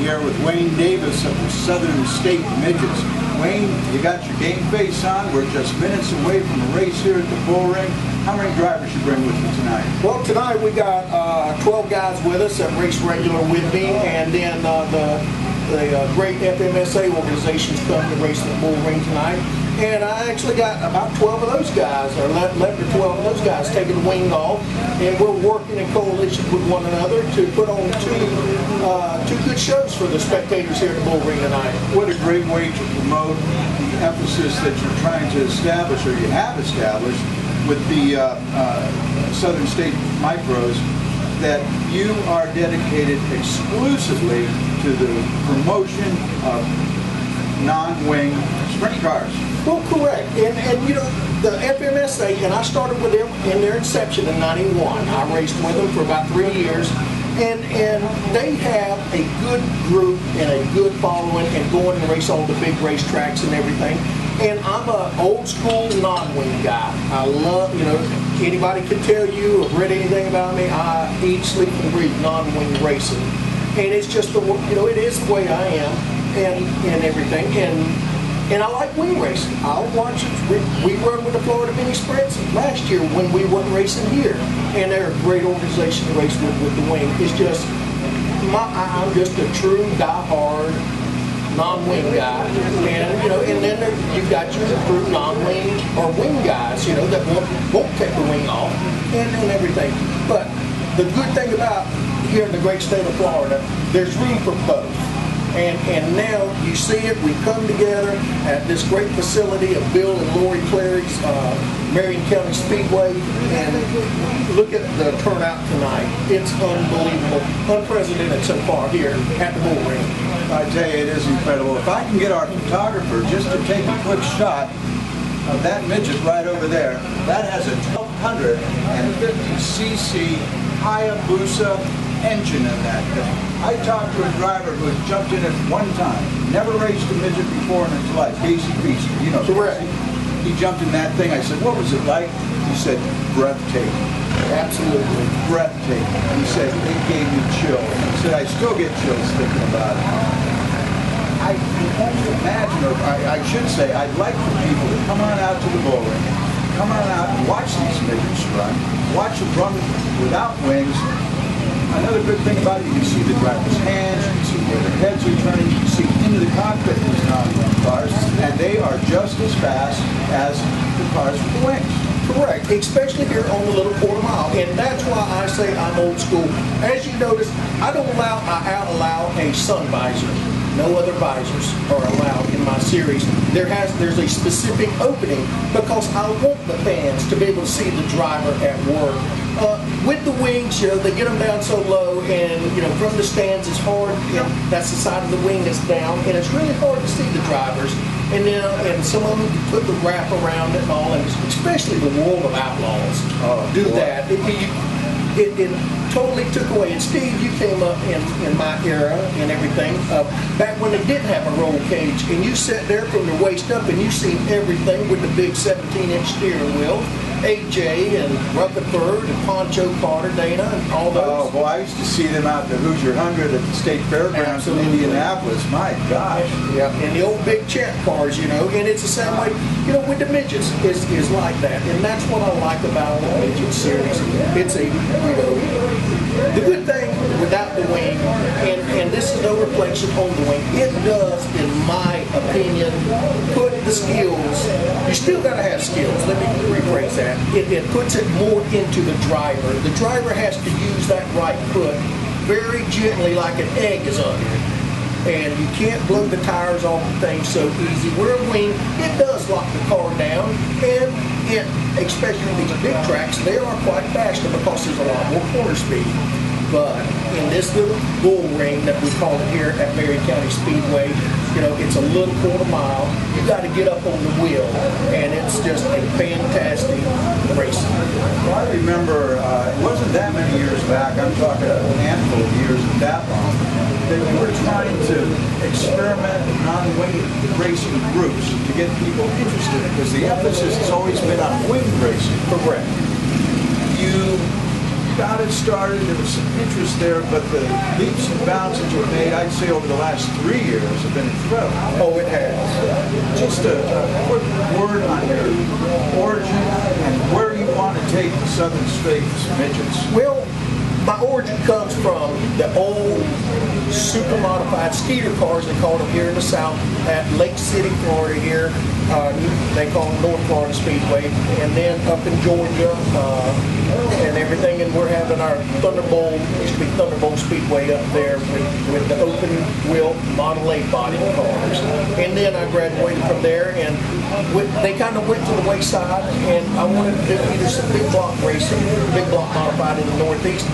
here with Wayne Davis of the Southern State Midgets. Wayne, you got your game face on. We're just minutes away from a race here at the bull ring. How many drivers you bring with you tonight? Well, tonight we got 12 guys with us that race regular with me, and then the great FMSA organizations come to race the bull ring tonight. And I actually got about 12 of those guys, or 11 or 12 of those guys taking the wing off, and we're working in coalition with one another to put on two good shows for the spectators here at the bull ring tonight. What a great way to promote the emphasis that you're trying to establish, or you have established, with the Southern State Micros, that you are dedicated exclusively to the promotion of non-wing sprint cars. Well, correct. And you know, the FMSA, and I started with them in their inception in '91. I raced with them for about 3 years. And they have a good group and a good following and going and race all the big racetracks and everything. And I'm an old school non-wing guy. I love, you know, anybody can tell you or read anything about me, I eat, sleep, and breathe non-wing racing. And it's just the, you know, it is the way I am and everything. And I like wing racing. I'll watch it. We run with the Florida Mini Sprints last year when we weren't racing here. And they're a great organization to race with the wing. It's just, I'm just a true die-hard non-wing guy. And, you know, and then you've got your true non-wing or wing guys, you know, that won't take the wing off and everything. But the good thing about here in the great state of Florida, there's room for both. And now you see it, we come together at this great facility of Bill and Lori Clary's Marion County Speedway, and look at the turnout tonight. It's unbelievable, unprecedented so far here at the bull ring. I tell you, it is incredible. If I can get our photographer just to take a quick shot of that midget right over there, that has a 1250cc Hayabusa engine in that thing. I talked to a driver who had jumped in it one time, never raced a midget before in his life, Casey Feaster, you know. Correct. He jumped in that thing. I said, what was it like? He said, breathtaking. Absolutely. Breathtaking. He said, it gave me chills. He said, I still get chills thinking about it. I can only imagine, or I should say, I'd like for people to come on out to the bull ring, come on out and watch these midgets run, watch them run without wings. Another good thing about it, you can see the driver's hands, you can see where their heads are turning, you can see into the cockpit of these non-wing cars, and they are just as fast as the cars with the wings. Correct, especially here on the little quarter mile, and that's why I say I'm old school. As you notice, I out-allow a sun visor. No other visors are allowed in my series. There's a specific opening because I want the fans to be able to see the driver at work. With the wings, you know, they get them down so low, and you know, from the stands it's hard. You know, that's the side of the wing that's down, and it's really hard to see the drivers. And then, and some of them put the wrap around it and all, and especially the World of Outlaws do that. It totally took away. And Steve, you came up in my era and everything, back when they didn't have a roll cage, and you sat there from the waist up and you seen everything with the big 17-inch steering wheel. AJ and Rutherford and Poncho Carter, Dana, and all those. Oh, boy, I used to see them out at the Hoosier 100 at the State Fairgrounds in Indianapolis. My gosh. Yeah, and the old big champ cars, you know, and it's the same way, you know, with the midgets is like that. And that's what I like about the midget series. It's a, you know, the good thing without the wing, and this is no reflection on the wing, it does, in my opinion, put the skills, you still got to have skills, let me rephrase that. It puts it more into the driver. The driver has to use that right foot very gently, like an egg is under it. And you can't blow the tires off the thing so easy. Where a wing, it does lock the car down, and especially these big tracks, they are quite faster because there's a lot more corner speed. But in this little bull ring that we call it here at Marion County Speedway, you know, it's a little quarter mile. You got to get up on the wheel, and it's just a fantastic racing. Well, I remember, it wasn't that many years back, I'm talking a handful of years, that long, that we were trying to experiment with non-wing racing groups to get people interested because the emphasis has always been on wing racing. Correct. You got it started. There was some interest there, but the leaps and bounds that you've made, I'd say over the last 3 years, have been incredible. Oh, it has. Just a quick word on your origin and where you want to take the Southern States midgets. Well, my origin comes from the old super modified Skeeter cars, they call them here in the South, at Lake City, Florida here. They call them North Florida Speedway. And then up in Georgia and everything, and we're having our Thunderbolt, used to be Thunderbolt Speedway up there with the open wheel Model A body cars. And then I graduated from there, and they kind of went to the wayside, and I wanted to do either some big block racing, big block modified in the Northeast.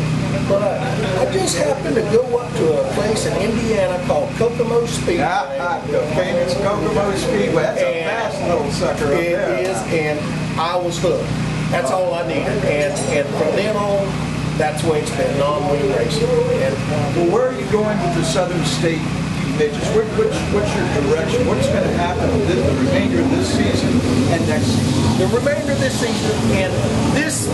But I just happened to go up to a place in Indiana called Kokomo Speedway. The famous Kokomo Speedway. That's a fast little sucker up there. It is, and I was hooked. That's all I needed. And from then on, that's the way it's been, non-wing racing. And well, where are you going with the Southern State midgets? What's your direction? What's going to happen with the remainder of this season and next season? the remainder of this season, and this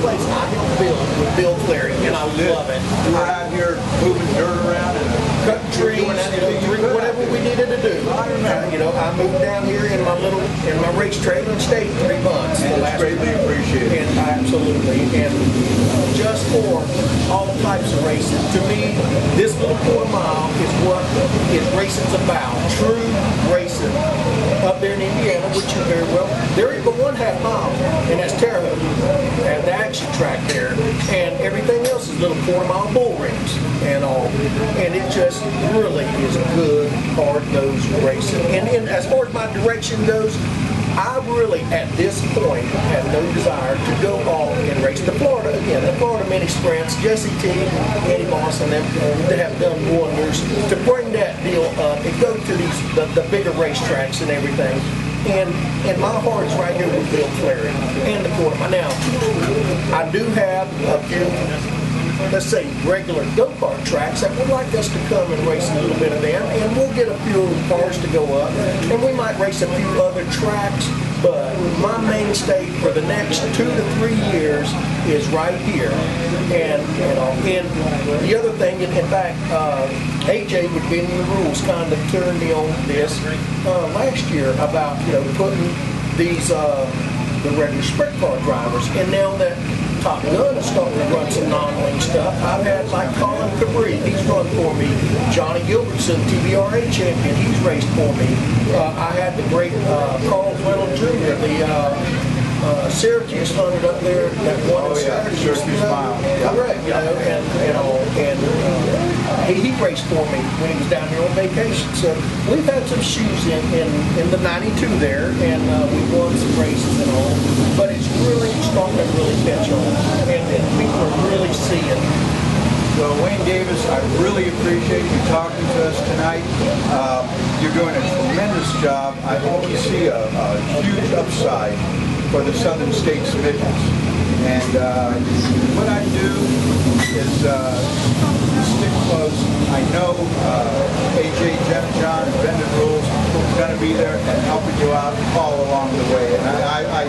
place I helped build with Bill Clary, and I love it. You were out here moving dirt around and Cutting trees, whatever we needed to do. I moved down here in my race trailer and stayed 3 months. And it's greatly appreciated. And absolutely, and just for all types of racing. To me, this little quarter mile is what racing's about. True racing. Up there in Indiana, which you very well, there is but 1/2 mile, and that's Terre Haute, and the action track there, and everything else is little quarter mile bull rings and all, and it just really is good, hard-nosed racing. And as far as my direction goes, I really, at this point, have no desire to go off and race the Florida again. The Florida mini sprints, Jesse T, Eddie Moss, and them that have done wonders to bring that deal up and go to the bigger racetracks and everything. And my heart is right here with Bill Clary and the quarter mile. Now, I do have a few, let's say, regular go-kart tracks that would like us to come and race a little bit of them, and we'll get a few cars to go up, and we might race a few other tracks, but my mainstay for the next 2 to 3 years is right here. And the other thing, in fact, AJ would be in the rules kind of turned me on this last year about putting these the regular sprint car drivers, and now that Top Gun is starting to run some non-wing stuff. I've had like Colin Cabri, he's run for me. Johnny Gilbertson, TBRA champion, he's raced for me. I had the great Carl Flannel Jr., the Syracuse 100 up there that won in Syracuse. Mile. Correct, and he raced for me when he was down here on vacation. So we've had some shoes in the 92 there, and we won some races and all. But it's really starting to really catch on, and people are really seeing. Well, Wayne Davis, I really appreciate you talking to us tonight. You're doing a tremendous job. I always see a huge upside for the Southern States midgets. And what I do is stick close. I know AJ, John, and Bendin Rules is going to be there and helping you out all along the way. And I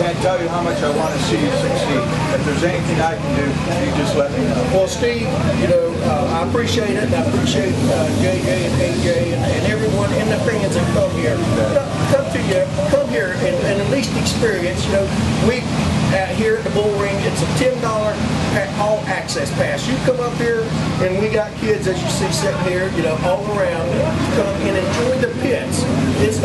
can't tell you how much I want to see you succeed. If there's anything I can do, you just let me know. Well, Steve, I appreciate it, and I appreciate JJ and AJ and everyone and the fans that come here. Come here and at least experience. We here at the Bull Ring, it's a $10 all access pass. You come up here, and we got kids, as you see, sitting here, all around. Come and enjoy the pits. Pits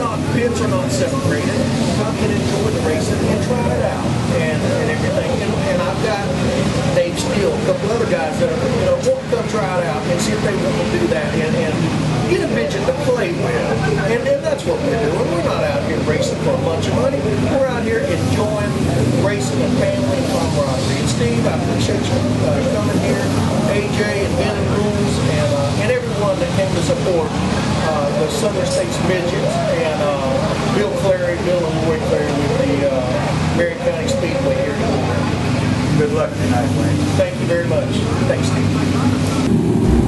are not separated. Come and enjoy the racing and try it out and everything. And I've got Dave Steele, a couple other guys that want to come try it out and see if they want to do that and get a midget to play with. And that's what we're doing. We're not out here racing for a bunch of money. We're out here enjoying racing and family and camaraderie. And Steve, I appreciate you coming here. AJ and Bendin Rules and everyone that came to support the Southern States Midgets and Bill and Lloyd Clary with the Marion County Speedway here. Good luck tonight, Wayne. Thank you very much. Thanks, Steve.